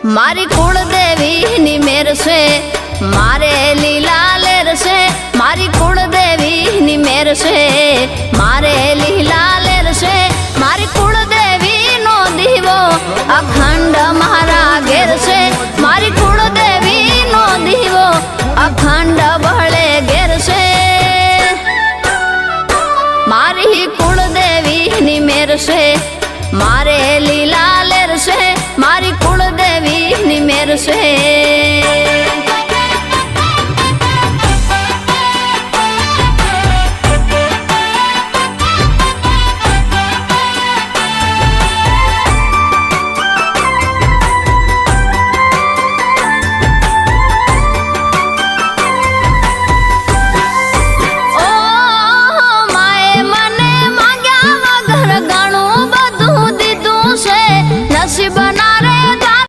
મારી કુળદેવીની મેર છે મારે લીલા લેર છે મારી કુળદેવીની મેર છે મારે લીલા લેર છે મારી કુળદેવીનો દીવો અખંડ મારા